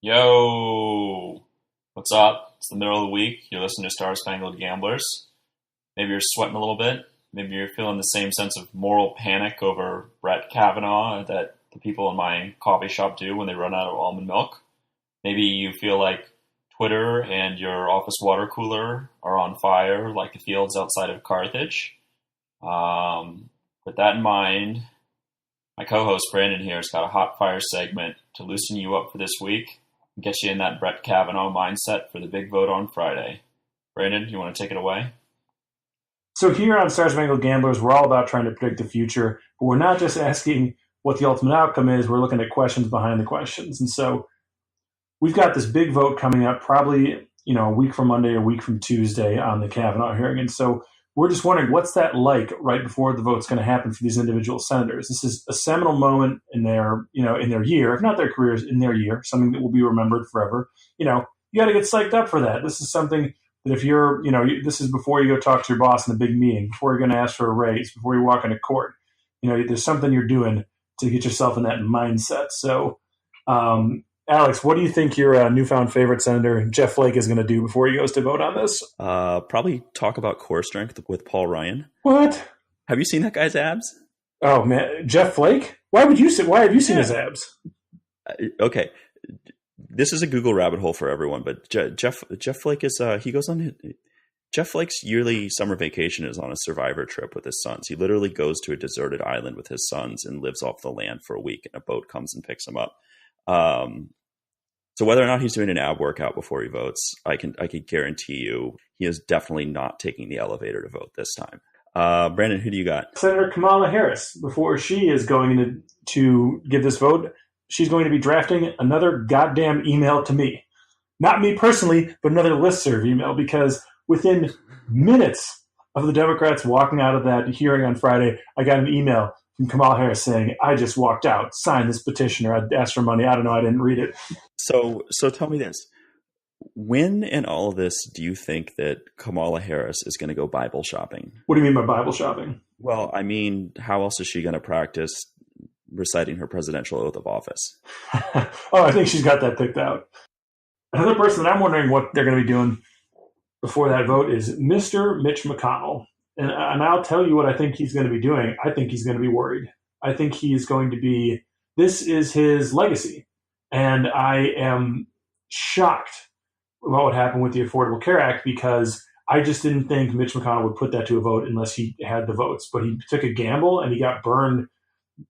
Yo, what's up? It's the middle of the week. You're listening to Star Spangled Gamblers. Maybe you're sweating a little bit. Maybe you're feeling the same sense of moral panic over Brett Kavanaugh that the people in my coffee shop do when they run out of almond milk. Maybe you feel like Twitter and your office water cooler are on fire like the fields outside of Carthage. With that in mind, my co-host Brandon here has got a hot fire segment to loosen you up for this week and get you in that Brett Kavanaugh mindset for the big vote on Friday. Brandon, you want to take it away? So here on Star Spangled Gamblers, we're all about trying to predict the future, but we're not just asking what the ultimate outcome is. We're looking at questions behind the questions. And so we've got this big vote coming up probably, a week from Monday, a week from Tuesday on the Kavanaugh hearing. And so we're just wondering what's that like right before the vote's going to happen for these individual senators. This is a seminal moment in their year, if not their careers, in their year, something that will be remembered forever. You got to get psyched up for that. This is something that if you're, this is before you go talk to your boss in a big meeting, before you're going to ask for a raise, before you walk into court. There's something you're doing to get yourself in that mindset. So, Alex, what do you think your newfound favorite senator, Jeff Flake, is going to do before he goes to vote on this? Probably talk about core strength with Paul Ryan. What? Have you seen that guy's abs? Oh man, Jeff Flake? Why have you seen his abs? Okay, this is a Google rabbit hole for everyone, but Jeff Flake is Jeff Flake's yearly summer vacation is on a survivor trip with his sons. He literally goes to a deserted island with his sons and lives off the land for a week, and a boat comes and picks him up. So whether or not he's doing an ab workout before he votes, I can guarantee you he is definitely not taking the elevator to vote this time. Brandon, who do you got? Senator Kamala Harris. Before she is going to give this vote, she's going to be drafting another goddamn email to me. Not me personally, but another listserv email, because within minutes of the Democrats walking out of that hearing on Friday, I got an email from Kamala Harris saying, I just walked out, signed this petition, or I'd asked for money. I don't know. I didn't read it. So tell me this. When in all of this do you think that Kamala Harris is going to go Bible shopping? What do you mean by Bible shopping? Well, I mean, how else is she going to practice reciting her presidential oath of office? I think she's got that picked out. Another person that I'm wondering what they're going to be doing before that vote is Mr. Mitch McConnell. And I'll tell you what I think he's going to be doing. I think he's going to be worried. I think he's going to be, this is his legacy. And I am shocked about what happened with the Affordable Care Act, because I just didn't think Mitch McConnell would put that to a vote unless he had the votes. But he took a gamble and he got burned.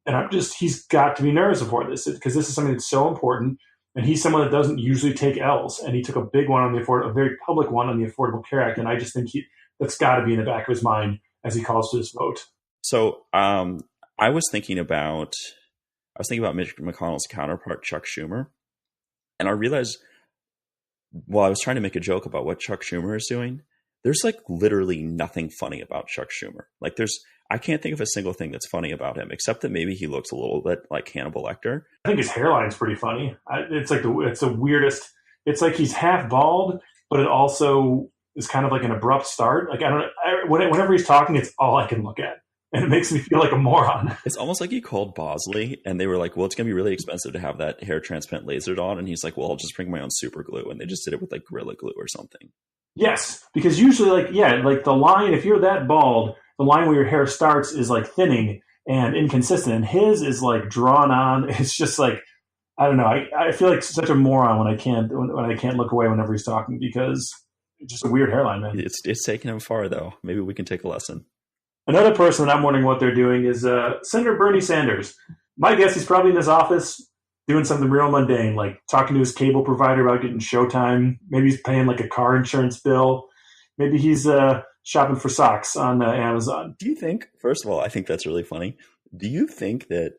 And he's got to be nervous before this, because this is something that's so important. And he's someone that doesn't usually take L's. And he took a big one on a very public one on the Affordable Care Act. And I just think that's got to be in the back of his mind as he calls for this vote. So I was thinking about Mitch McConnell's counterpart, Chuck Schumer. And I realized while I was trying to make a joke about what Chuck Schumer is doing, there's like literally nothing funny about Chuck Schumer. Like I can't think of a single thing that's funny about him, except that maybe he looks a little bit like Hannibal Lecter. I think his hairline's pretty funny. It's the weirdest. It's like he's half bald, but it also is kind of like an abrupt start. Like whenever he's talking, it's all I can look at, and it makes me feel like a moron. It's almost like he called Bosley, and they were like, "Well, it's going to be really expensive to have that hair transplant lasered on," and he's like, "Well, I'll just bring my own super glue," and they just did it with like Gorilla Glue or something. Yes, because usually, like the line, if you're that bald, the line where your hair starts is like thinning and inconsistent, and his is like drawn on. It's just like, I don't know. I feel like such a moron when I can't look away whenever he's talking, because it's just a weird hairline, man. It's taking him far, though. Maybe we can take a lesson. Another person that I'm wondering what they're doing is Senator Bernie Sanders. My guess he's probably in his office doing something real mundane, like talking to his cable provider about getting Showtime. Maybe he's paying like a car insurance bill. Maybe he's shopping for socks on Amazon. Do you think, first of all, I think that's really funny. Do you think that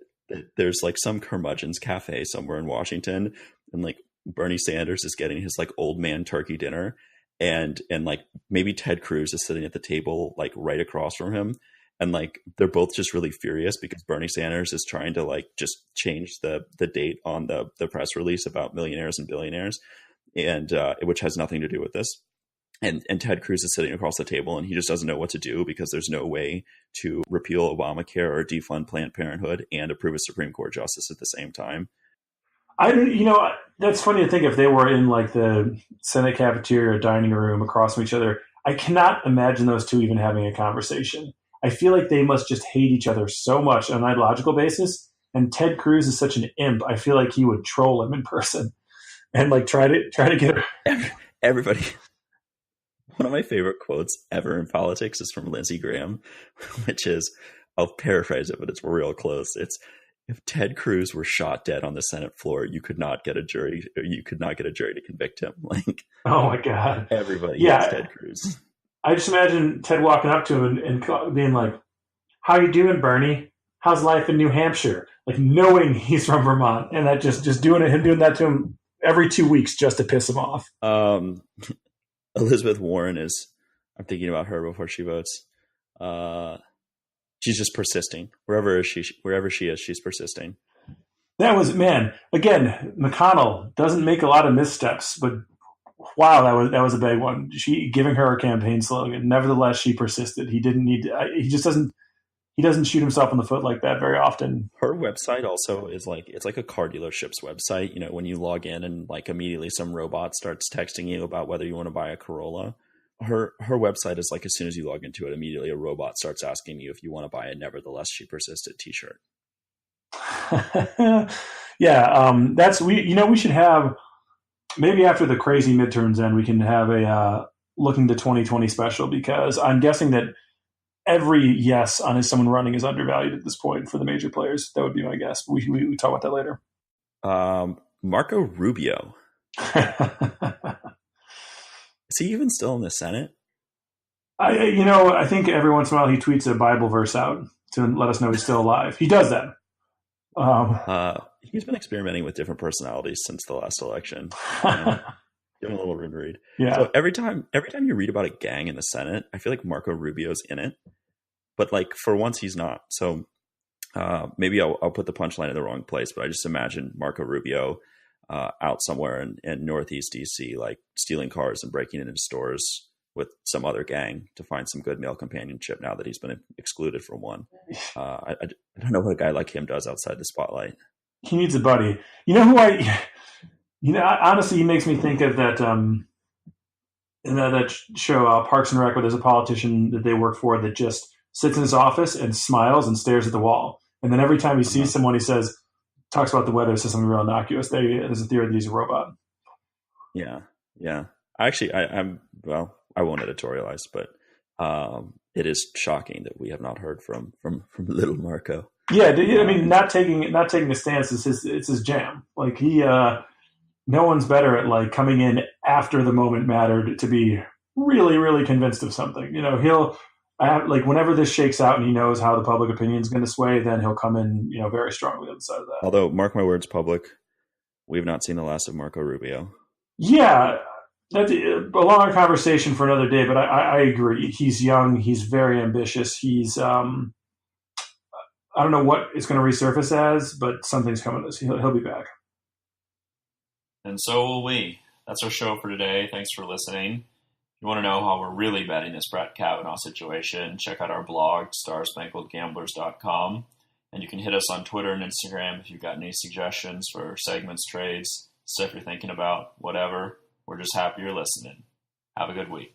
there's like some curmudgeon's cafe somewhere in Washington, and like Bernie Sanders is getting his like old man turkey dinner, and like maybe Ted Cruz is sitting at the table like right across from him, and like they're both just really furious because Bernie Sanders is trying to like just change the date on the press release about millionaires and billionaires, and which has nothing to do with this. And Ted Cruz is sitting across the table, and he just doesn't know what to do because there's no way to repeal Obamacare or defund Planned Parenthood and approve a Supreme Court justice at the same time. That's funny to think if they were in like the Senate cafeteria or dining room across from each other. I cannot imagine those two even having a conversation. I feel like they must just hate each other so much on an ideological basis. And Ted Cruz is such an imp. I feel like he would troll him in person and like try to get everybody. One of my favorite quotes ever in politics is from Lindsey Graham, which is, I'll paraphrase it, but it's real close. It's, if Ted Cruz were shot dead on the Senate floor, you could not get a jury, or you could not get a jury to convict him. Like, oh my God, everybody hates Ted Cruz. I just imagine Ted walking up to him and being like, "How you doing, Bernie? How's life in New Hampshire?" Like knowing he's from Vermont, and that just doing that to him every 2 weeks just to piss him off. Elizabeth Warren is, I'm thinking about her before she votes. She's just persisting. Wherever she is, she's persisting. That was, man, again, McConnell doesn't make a lot of missteps, but wow, that was a big one. She giving her a campaign slogan. Nevertheless, she persisted. He didn't need to, he doesn't shoot himself in the foot like that very often. Her website also is like, it's like a car dealership's website. You know, when you log in and like immediately some robot starts texting you about whether you want to buy a Corolla. Her website is like, as soon as you log into it, immediately a robot starts asking you if you want to buy a "Nevertheless She Persisted" t-shirt. Yeah, we should have, maybe after the crazy midterms end, we can have a looking to 2020 special, because I'm guessing that every yes on someone running is undervalued at this point for the major players. That would be my guess. We talk about that later. Marco Rubio. Is he even still in the Senate? I think every once in a while he tweets a Bible verse out to let us know he's still alive. He does that. He's been experimenting with different personalities since the last election. Give him a little read. Yeah. So every time you read about a gang in the Senate, I feel like Marco Rubio's in it, but like for once he's not. So maybe I'll put the punchline in the wrong place, but I just imagine Marco Rubio out somewhere in Northeast DC, like stealing cars and breaking into stores with some other gang to find some good male companionship now that he's been excluded from one. I don't know what a guy like him does outside the spotlight. He needs a buddy. Honestly, he makes me think of that in that show Parks and Rec, where there's a politician that they work for that just sits in his office and smiles and stares at the wall. And then every time he sees someone, he talks about the weather, says something real innocuous. There's a theory that he's a robot. Yeah. Actually, I won't editorialize, but it is shocking that we have not heard from little Marco. Yeah, I mean, not taking a stance is his jam. Like no one's better at like coming in after the moment mattered to be really, really convinced of something. He'll like whenever this shakes out and he knows how the public opinion is going to sway, then he'll come in, very strongly on the side of that. Although, mark my words, public, we've not seen the last of Marco Rubio. Yeah, that's a longer conversation for another day, but I agree. He's young. He's very ambitious. He's, I don't know what it's going to resurface as, but something's coming. He'll be back. And so will we. That's our show for today. Thanks for listening. If you want to know how we're really betting this Brett Kavanaugh situation, check out our blog, starspangledgamblers.com. And you can hit us on Twitter and Instagram if you've got any suggestions for segments, trades, stuff you're thinking about, whatever. We're just happy you're listening. Have a good week.